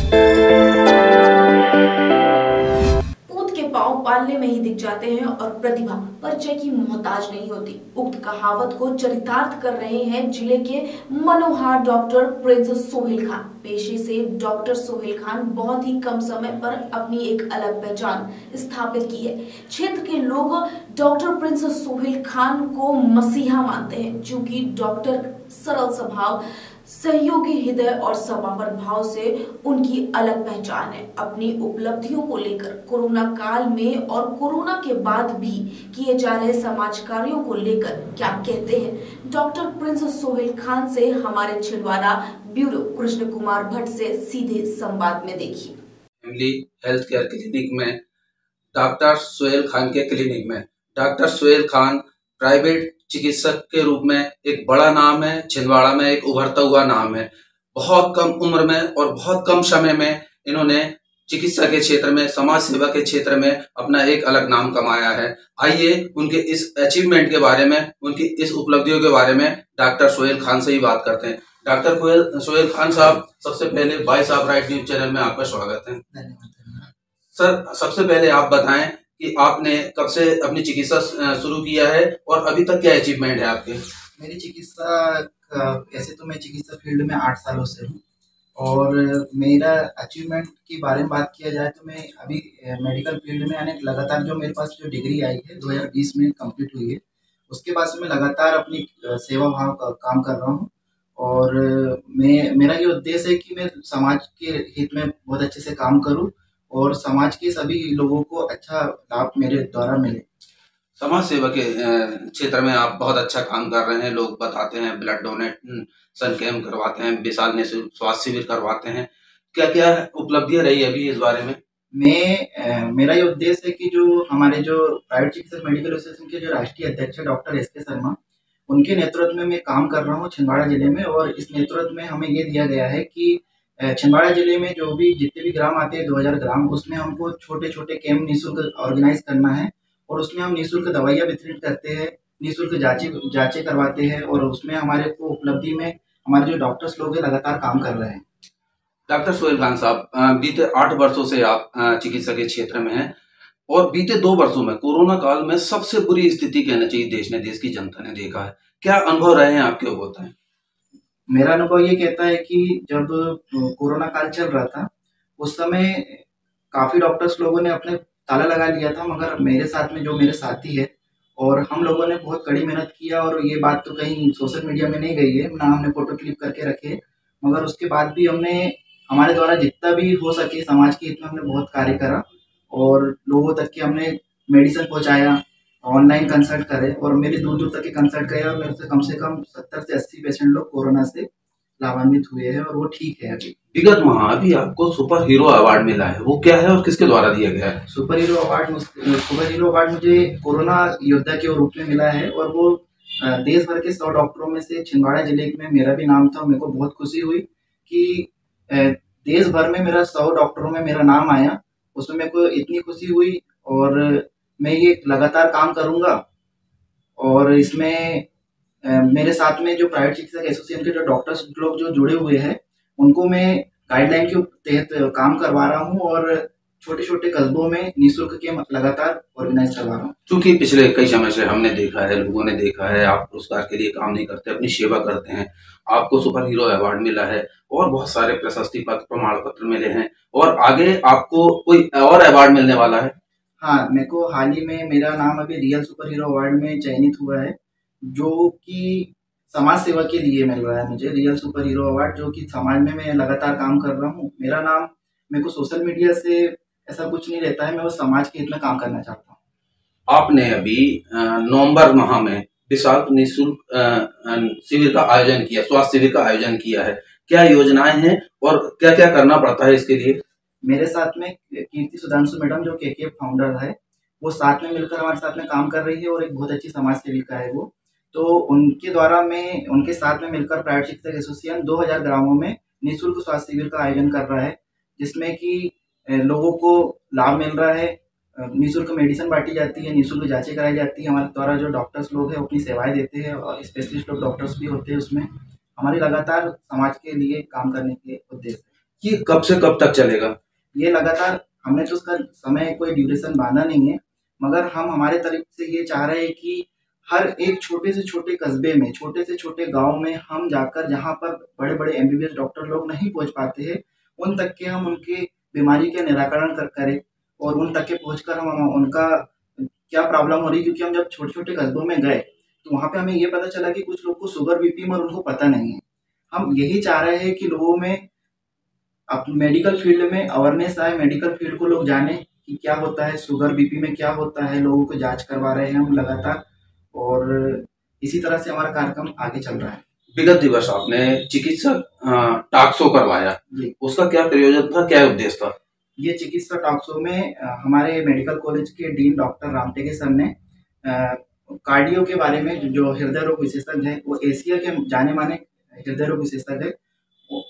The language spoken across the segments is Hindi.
ऊंट के पांव पालने में ही दिख जाते हैं और प्रतिभा परिचय की मोहताज नहीं होती। उक्त कहावत को चरितार्थ कर रहे हैं जिले के मनोहार डॉक्टर प्रिंस सोहेल खान। पेशे से डॉक्टर सोहेल खान बहुत ही कम समय पर अपनी एक अलग पहचान स्थापित की है। क्षेत्र के लोग डॉक्टर प्रिंस सोहेल खान को मसीहा मानते हैं, क्योंकि डॉक्टर सरल स्वभाव, सहयोगी हृदय और समर्पण भाव से उनकी अलग पहचान है। अपनी उपलब्धियों को लेकर कोरोना काल में और कोरोना के बाद भी किए जा रहे समाज कार्यों को लेकर क्या कहते हैं डॉक्टर प्रिंस सोहेल खान से हमारे छिंदवाड़ा ब्यूरो कृष्ण कुमार भट्ट से सीधे संवाद में देखिए। फैमिली हेल्थ केयर क्लिनिक में डॉक्टर सोहेल खान के क्लिनिक में डॉक्टर सोहेल खान प्राइवेट चिकित्सक के रूप में एक बड़ा नाम है। छिंदवाड़ा में एक उभरता हुआ नाम है। बहुत कम उम्र में और बहुत कम समय में इन्होंने चिकित्सा के क्षेत्र में, समाज सेवा के क्षेत्र में अपना एक अलग नाम कमाया है। आइए उनके इस अचीवमेंट के बारे में, उनकी इस उपलब्धियों के बारे में डॉक्टर सोहेल खान से ही बात करते हैं। डॉक्टर सोहेल खान साहब, सबसे पहले voice of right news channel में आपका स्वागत है। धन्यवाद। सर, सबसे पहले आप बताएं कि आपने कब से अपनी चिकित्सा शुरू किया है और अभी तक क्या अचीवमेंट है आपके? मेरी चिकित्सा ऐसे तो मैं चिकित्सा फील्ड में 8 सालों से हूँ और मेरा अचीवमेंट के बारे में बात किया जाए तो मैं अभी मेडिकल फील्ड में यानी लगातार जो मेरे पास जो डिग्री आई है 2020 में कंप्लीट हुई है, उसके बाद से मैं लगातार अपनी सेवा भाव का काम कर रहा हूँ। और मेरा ये उद्देश्य है कि मैं समाज के हित में बहुत अच्छे से काम करूँ और समाज के सभी लोगों को अच्छा लाभ मेरे द्वारा मिले। समाज सेवा के क्षेत्र में आप बहुत अच्छा काम कर रहे हैं। लोग बताते हैं ब्लड डोनेशन कैंप करवाते हैं, विशाल निःशुल्क स्वास्थ्य शिविर करवाते हैं। क्या क्या उपलब्धियां रही अभी इस बारे में? मेरा ये उद्देश्य है कि जो हमारे जो प्राइवेट चिकित्सक मेडिकल एसोसिएशन के जो राष्ट्रीय अध्यक्ष है डॉक्टर एस के शर्मा, उनके नेतृत्व में मैं काम कर रहा हूँ छिंदवाड़ा जिले में। और इस नेतृत्व में हमें ये दिया गया है कि छिंदवाड़ा जिले में जो भी जितने भी ग्राम आते हैं 2000 ग्राम, उसमें हमको छोटे छोटे कैंप निःशुल्क ऑर्गेनाइज करना है और उसमें हम निःशुल्क दवाइयाँ वितरित करते हैं, निःशुल्क जांचें करवाते हैं और उसमें हमारे को उपलब्धि में हमारे जो डॉक्टर्स लोग हैं लगातार काम कर रहे हैं। डॉक्टर सोहेल खान साहब, बीते 8 वर्षों से आप चिकित्सा के क्षेत्र में हैं और बीते 2 वर्षों में कोरोना काल में सबसे बुरी स्थिति कहना चाहिए देश की जनता ने देखा है। क्या अनुभव रहे हैं आपके? होता है मेरा अनुभव ये कहता है कि जब कोरोना काल चल रहा था उस समय काफ़ी डॉक्टर्स लोगों ने अपने ताला लगा लिया था, मगर मेरे साथ में जो मेरे साथी है और हम लोगों ने बहुत कड़ी मेहनत किया और ये बात तो कहीं सोशल मीडिया में नहीं गई है, ना हमने फोटो क्लिक करके रखे, मगर उसके बाद भी हमने हमारे द्वारा जितना भी हो सके समाज के हित में हमने बहुत कार्य करा और लोगों तक के हमने मेडिसिन पहुँचाया, ऑनलाइन कंसल्ट करे और मेरे दूर दूर तक के कंसल्ट गए और मेरे से कम 70 से 80 पेशेंट लोग कोरोना से लाभान्वित हुए हैं और वो ठीक है अभी। विगत माह अभी आपको सुपर हीरो अवार्ड मिला है, वो क्या है और किसके द्वारा दिया गया है? सुपर हीरो अवार्ड मुझे कोरोना योद्धा के रूप में मिला है और वो देश भर के 100 डॉक्टरों में से छिंदवाड़ा जिले में मेरा भी नाम था। मेरे को बहुत खुशी हुई कि देश भर में मेरा 100 डॉक्टरों में मेरा नाम आया, उसमें मेरे को इतनी खुशी हुई और मैं ये लगातार काम करूँगा। और इसमें मेरे साथ में जो प्राइवेट चिकित्सक एसोसिएशन के जो डॉक्टर्स लोग जो जुड़े हुए हैं उनको मैं गाइडलाइन के तहत काम करवा रहा हूँ और छोटे छोटे कस्बों में निःशुल्क के लगातार ऑर्गेनाइज करवा रहा हूँ। क्योंकि पिछले कई समय से हमने देखा है, लोगों ने देखा है, आप पुरस्कार के लिए काम नहीं करते, अपनी सेवा करते हैं। आपको सुपर हीरो अवार्ड मिला है और बहुत सारे प्रशस्ति पत्र, प्रमाण पत्र मिले हैं और आगे आपको कोई और अवार्ड मिलने वाला है? हाँ, मेरे को हाल ही में मेरा नाम अभी रियल सुपर हीरो अवार्ड में चयनित हुआ है, जो कि समाज सेवा के लिए मिल रहा है मुझे। रियल सुपर हीरो अवार्ड, जो कि समाज में मैं लगातार काम कर रहा हूँ। मेरा नाम, मेरे को सोशल मीडिया से ऐसा कुछ नहीं रहता है, मैं वो समाज के हित में काम करना चाहता हूँ। आपने अभी नवंबर माह में विशाल निःशुल्क शिविर का आयोजन किया, स्वास्थ्य शिविर का आयोजन किया है। क्या योजनाएं हैं और क्या क्या करना पड़ता है इसके लिए? मेरे साथ में कीर्ति सुधांशु मैडम जो के फाउंडर है, वो साथ में मिलकर हमारे साथ में काम कर रही है और एक बहुत अच्छी समाज सेविका है वो। तो उनके द्वारा मैं उनके साथ में मिलकर प्राइवेट चिकित्सक एसोसिएशन 2000 ग्रामों में निःशुल्क स्वास्थ्य शिविर का आयोजन कर रहा है, जिसमें कि लोगों को लाभ मिल रहा है। निःशुल्क मेडिसिन बांटी जाती है, निःशुल्क जांचें कराई जाती है। हमारे द्वारा जो डॉक्टर्स लोग हैं अपनी सेवाएं देते हैं और स्पेशलिस्ट लोग डॉक्टर्स भी होते हैं उसमें। हमारी लगातार समाज के लिए काम करने के उद्देश्य है। ये कब से कब तक चलेगा? ये लगातार, हमने तो उसका समय कोई ड्यूरेशन बांधा नहीं है, मगर हम हमारे तरफ से ये चाह रहे हैं कि हर एक छोटे से छोटे कस्बे में, छोटे से छोटे गांव में हम जाकर, जहां पर बड़े बड़े एमबीबीएस डॉक्टर लोग नहीं पहुंच पाते हैं, उन तक के हम उनके बीमारी का निराकरण करें और उन तक के पहुंचकर हम उनका क्या प्रॉब्लम हो रही है। क्योंकि हम जब छोटे छोटे कस्बों में गए तो वहां पे हमें ये पता चला कि कुछ लोग को शुगर बीपी में और उनको पता नहीं है। हम यही चाह रहे हैं कि लोगों में, अब मेडिकल फील्ड में अवेयरनेस आए, मेडिकल फील्ड को लोग जाने कि क्या होता है, शुगर बीपी में क्या होता है, लोगों को जांच करवा रहे हैं हम लगातार, और इसी तरह से हमारा कार्यक्रम आगे चल रहा है। विगत दिवस आपने चिकित्सक टॉक शो करवाया जी, उसका क्या प्रयोजन था, क्या उद्देश्य था? ये चिकित्सा टॉक शो में हमारे मेडिकल कॉलेज के डीन डॉक्टर रामटेके सर ने कार्डियो के बारे में, जो हृदय रोग विशेषज्ञ है, वो एशिया के जाने माने हृदय रोग विशेषज्ञ है,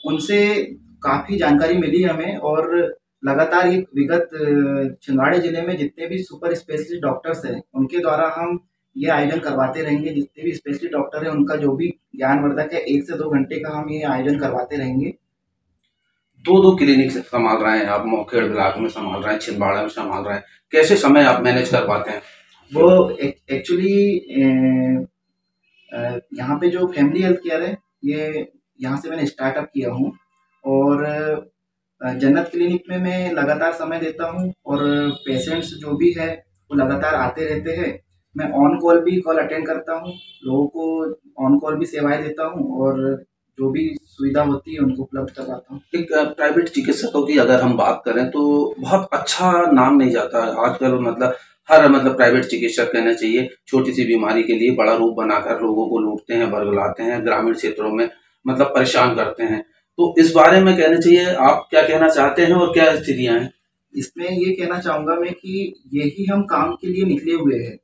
उनसे काफ़ी जानकारी मिली हमें। और लगातार ये विगत छिंदवाड़ा जिले में जितने भी सुपर स्पेशलिस्ट डॉक्टर्स हैं, उनके द्वारा हम ये आयोजन करवाते रहेंगे। जितने भी स्पेशलिस्ट डॉक्टर हैं, उनका जो भी ज्ञानवर्धक है, 1 से 2 घंटे का हम ये आयोजन करवाते रहेंगे। 2 क्लिनिक संभाल रहे हैं आप, मोखेड़ ब्लॉक में संभाल रहे हैं, छिंदवाड़ा में संभाल रहे हैं, कैसे समय आप मैनेज कर पाते हैं? वो एक्चुअली यहाँ पे जो फैमिली हेल्थ केयर है, ये यहाँ से मैंने स्टार्टअप किया हूँ, और जन्नत क्लिनिक में मैं लगातार समय देता हूँ, और पेशेंट्स जो भी है वो लगातार आते रहते हैं। मैं ऑन कॉल भी कॉल अटेंड करता हूँ, लोगों को ऑन कॉल भी सेवाएं देता हूँ, और जो भी सुविधा होती है उनको उपलब्ध करवाता हूँ। एक प्राइवेट चिकित्सकों की अगर हम बात करें तो बहुत अच्छा नाम नहीं जाता है आजकल, मतलब हर प्राइवेट चिकित्सक कहना चाहिए छोटी सी बीमारी के लिए बड़ा रूप बनाकर लोगों को लूटते हैं, बरगलाते हैं, ग्रामीण क्षेत्रों में परेशान करते हैं। तो इस बारे में कहना चाहिए, आप क्या कहना चाहते हैं और क्या स्थितियां हैं? इसमें ये कहना चाहूँगा मैं कि यही हम काम के लिए निकले हुए हैं।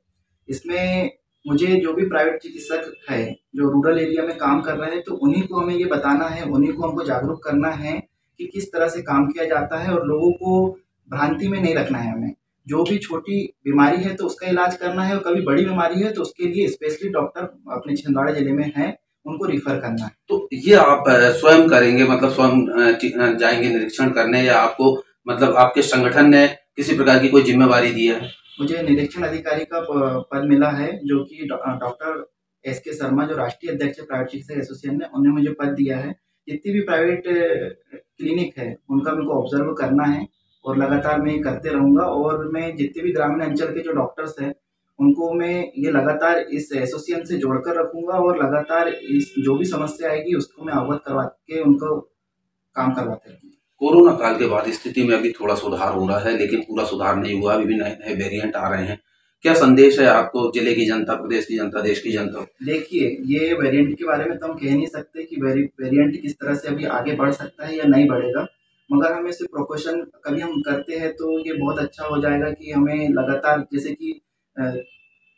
इसमें मुझे जो भी प्राइवेट चिकित्सक है, जो रूरल एरिया में काम कर रहे हैं, तो उन्हीं को हमें ये बताना है, उन्हीं को हमको जागरूक करना है कि किस तरह से काम किया जाता है, और लोगों को भ्रांति में नहीं रखना है हमें। जो भी छोटी बीमारी है तो उसका इलाज करना है, और कभी बड़ी बीमारी है तो उसके लिए स्पेशलिस्ट डॉक्टर अपने छिंदवाड़ा जिले में हैं, उनको रिफर करना है। तो ये आप स्वयं करेंगे, स्वयं जाएंगे निरीक्षण करने, या आपको आपके संगठन ने किसी प्रकार की कोई जिम्मेवारी दी है? मुझे निरीक्षण अधिकारी का पद मिला है, जो कि डॉक्टर एस.के. शर्मा, जो राष्ट्रीय अध्यक्ष है प्राइवेट चिकित्सक एसोसिएशन ने, उन्होंने मुझे पद दिया है। जितनी भी प्राइवेट क्लिनिक है उनका मेरे को ऑब्जर्व करना है, और लगातार मैं करते रहूँगा। और मैं जितने भी ग्रामीण अंचल के जो डॉक्टर्स हैं, उनको मैं ये लगातार इस एसोसिएशन से जोड़कर रखूँगा, और लगातार इस जो भी समस्या आएगी उसको मैं अवगत करवा के उनको काम करवाते रहूँगा। कोरोना काल के बाद स्थिति में अभी थोड़ा सुधार हो रहा है, लेकिन पूरा सुधार नहीं हुआ, अभी भी नए नए वेरिएंट आ रहे हैं। क्या संदेश है आपको जिले की जनता, प्रदेश की जनता, देश की जनता? देखिए, ये वेरिएंट के बारे में तो हम कह नहीं सकते कि वेरिएंट किस तरह से अभी आगे बढ़ सकता है या नहीं बढ़ेगा, मगर हमें सिर्फ प्रिकॉशन कभी हम करते हैं तो ये बहुत अच्छा हो जाएगा कि हमें लगातार, जैसे कि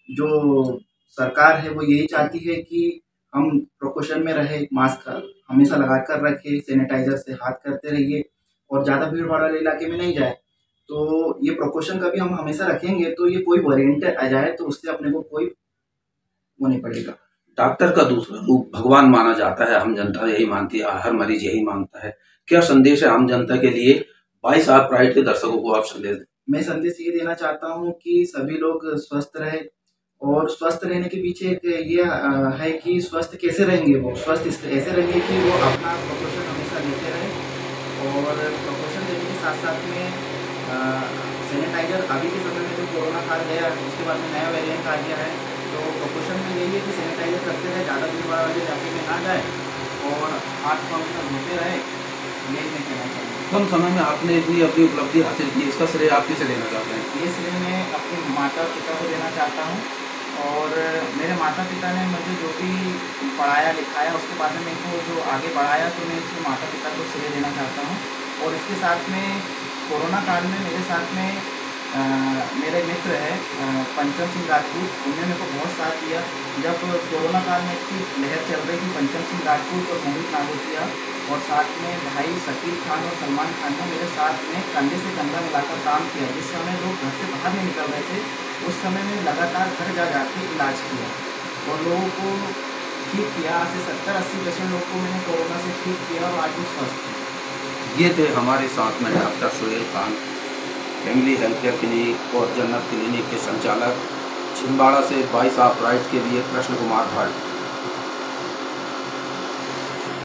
जो सरकार है वो यही चाहती है कि हम प्रिकॉशन में रहे, मास्क हमेशा लगा कर रखें, सैनिटाइजर से हाथ करते रहिए, और ज़्यादा भीड़ भाड़ वाले इलाके में नहीं जाए। तो ये प्रिकॉशन का भी हम हमेशा रखेंगे, तो ये कोई वेरिएंट आ जाए तो उससे अपने को कोई वो नहीं पड़ेगा। डॉक्टर का दूसरा रूप भगवान माना जाता है, आम जनता यही मानती है, हर मरीज यही मानता है। क्या संदेश है आम जनता के लिए? 22 आर प्राइड के दर्शकों को आप संदेश दें। मैं संदेश ये देना चाहता हूँ कि सभी लोग स्वस्थ रहे, और स्वस्थ रहने के पीछे एक ये है कि स्वस्थ कैसे रहेंगे, वो स्वस्थ ऐसे रहेंगे कि वो अपना प्रोफेशन हमेशा लेते रहे, और प्रोफेशन लेने के साथ साथ में सैनिटाइजर, अभी के समय में जो कोरोना काल गया उसके बाद में नया वेरिएंट आ गया है, तो प्रोफेशन में यही है कि सैनिटाइजर करते रहे, ज़्यादा भीड़ भाड़ वाले इलाके में ना जाए, और हाथ को हमेशा धोते रहे। यही मैं कहना चाहूँगा। कम समय में आपने इतनी अपनी उपलब्धि हासिल की, इसका श्रेय आप किसे देना चाहते हैं? ये श्रेय मैं अपने माता पिता को देना चाहता हूँ, और मेरे माता पिता ने मुझे जो भी पढ़ाया लिखाया, उसके बाद में मेरे को जो आगे बढ़ाया, तो मैं इसमें माता पिता को श्रेय देना चाहता हूँ। और इसके साथ में कोरोना काल में मेरे साथ में मेरे मित्र है पंचम सिंह राजपूत, उन्होंने मेरे को बहुत साथ दिया। जब कोरोना काल में इतनी लहर चल रही थी, पंचम सिंह राजपूत और मोहित नागोटिया, और साथ में भाई शकील खान और सलमान खान ने मेरे साथ में कंधे से कंधा मिलाकर काम किया। जिस समय लोग घर से बाहर नहीं निकल रहे थे, उस समय में लगातार घर जा जाके इलाज किया, और लोगों को ठीक किया। आज से 70-80% लोग को मैंने कोरोना से ठीक किया, और आज वो स्वस्थ है। ये थे हमारे साथ में doctor Sohail Khan, family health care clinic और जनरल क्लिनिक के संचालक, छिंदवाड़ा से 22 ऑफ राइट के लिए कृष्ण कुमार भट्ट।